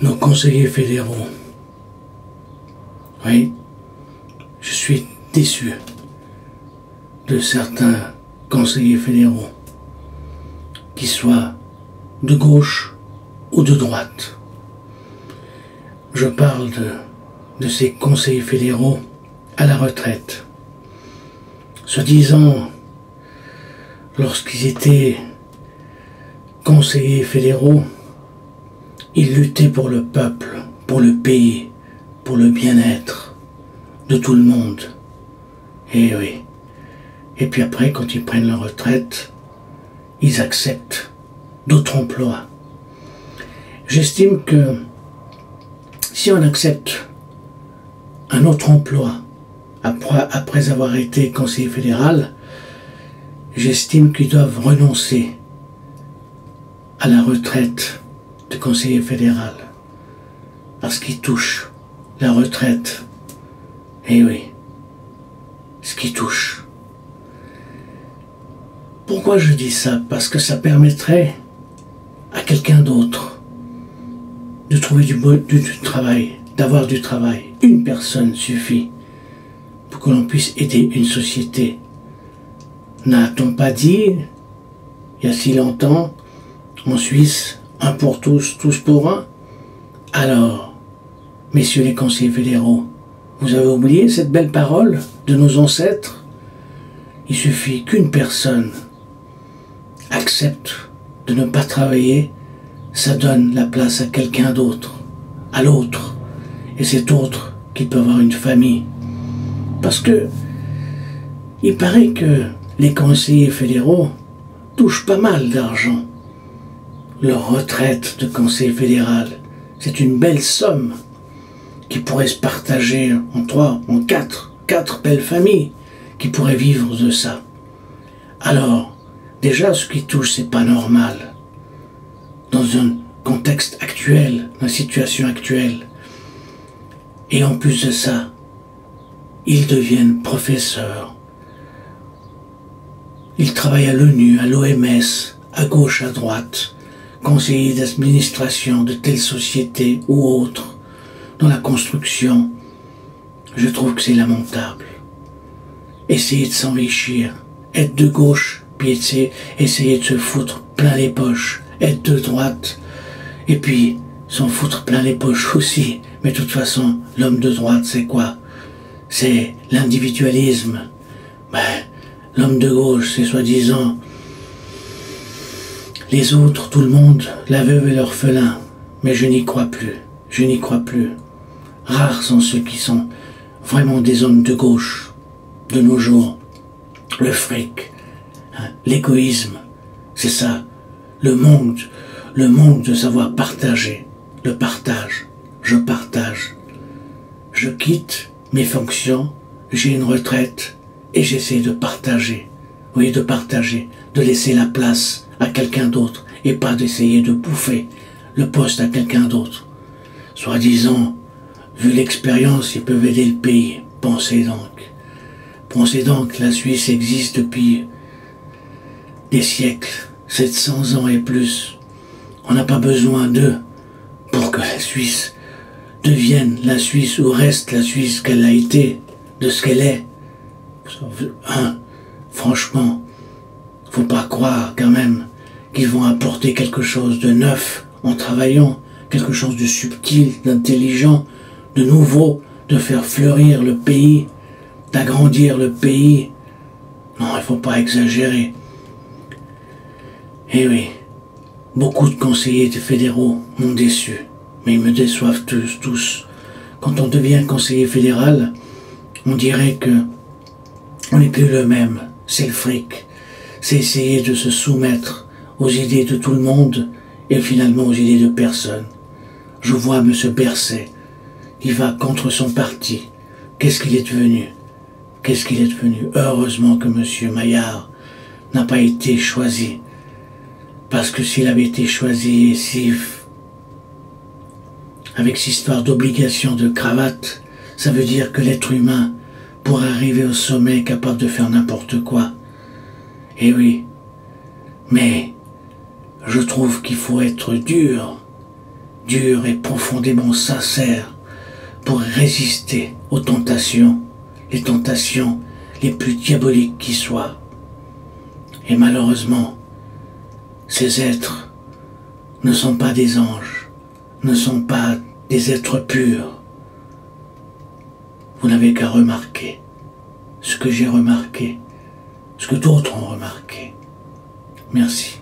nos conseillers fédéraux. Oui, je suis déçu de certains conseillers fédéraux, qu'ils soient de gauche ou de droite. Je parle de ces conseillers fédéraux à la retraite. Soi-disant, lorsqu'ils étaient conseillers fédéraux, ils luttaient pour le peuple, pour le pays, pour le bien-être de tout le monde. Et oui. Et puis après, quand ils prennent leur retraite, ils acceptent d'autres emplois. J'estime que si on accepte un autre emploi après avoir été conseiller fédéral, j'estime qu'ils doivent renoncer à la retraite de conseiller fédéral, parce qu'ils touchent la retraite. Et oui, ce qui touche. Pourquoi je dis ça? Parce que ça permettrait à quelqu'un d'autre de trouver du travail, d'avoir du travail. Une personne suffit pour que l'on puisse aider une société. N'a-t-on pas dit, il y a si longtemps, en Suisse, un pour tous, tous pour un? Alors, messieurs les conseillers fédéraux, vous avez oublié cette belle parole de nos ancêtres? Il suffit qu'une personne accepte de ne pas travailler, ça donne la place à quelqu'un d'autre, à l'autre, et cet autre qui peut avoir une famille. Parce que il paraît que les conseillers fédéraux touchent pas mal d'argent. Leur retraite de conseiller fédéral, c'est une belle somme qui pourrait se partager en 3, en 4 belles familles qui pourraient vivre de ça. Alors, déjà, ce qui touche, c'est pas normal. Dans un contexte actuel, dans la situation actuelle. Et en plus de ça, ils deviennent professeurs. Ils travaillent à l'ONU, à l'OMS, à gauche, à droite, conseillers d'administration de telle société ou autre, dans la construction. Je trouve que c'est lamentable. Essayer de s'enrichir, être de gauche, puis essayer de se foutre plein les poches, être de droite, et puis s'en foutre plein les poches aussi. Mais de toute façon, l'homme de droite, c'est quoi? C'est l'individualisme. Ben, l'homme de gauche, c'est soi-disant les autres, tout le monde, la veuve et l'orphelin. Mais je n'y crois plus. Je n'y crois plus. Rares sont ceux qui sont vraiment des hommes de gauche de nos jours. Le fric, hein, l'égoïsme, c'est ça. Le manque de savoir partager. Le partage. Je partage. Je quitte mes fonctions, j'ai une retraite et j'essaie de partager. Oui, de partager, de laisser la place à quelqu'un d'autre et pas d'essayer de bouffer le poste à quelqu'un d'autre. Soi-disant, vu l'expérience, ils peuvent aider le pays. Pensez donc. Pensez donc, la Suisse existe depuis des siècles, 700 ans et plus. On n'a pas besoin d'eux pour que la Suisse devienne la Suisse ou reste la Suisse qu'elle a été, de ce qu'elle est. Hein, franchement, faut pas croire quand même qu'ils vont apporter quelque chose de neuf en travaillant, quelque chose de subtil, d'intelligent, de nouveau, de faire fleurir le pays, d'agrandir le pays. Non, il faut pas exagérer. Eh oui, beaucoup de conseillers fédéraux m'ont déçu, mais ils me déçoivent tous. Quand on devient conseiller fédéral, on dirait que on n'est plus le même. C'est le fric. C'est essayer de se soumettre aux idées de tout le monde et finalement aux idées de personne. Je vois M. Berset, il va contre son parti. Qu'est-ce qu'il est devenu? Qu'est-ce qu'il est devenu? Heureusement que M. Maillard n'a pas été choisi. Parce que s'il avait été choisi, avec cette histoire d'obligation de cravate, ça veut dire que l'être humain, pour arriver au sommet, est capable de faire n'importe quoi. Eh oui, mais je trouve qu'il faut être dur durs et profondément sincères pour résister aux tentations, les tentations les plus diaboliques qui soient. Et malheureusement, ces êtres ne sont pas des anges, ne sont pas des êtres purs. Vous n'avez qu'à remarquer ce que j'ai remarqué, ce que d'autres ont remarqué. Merci.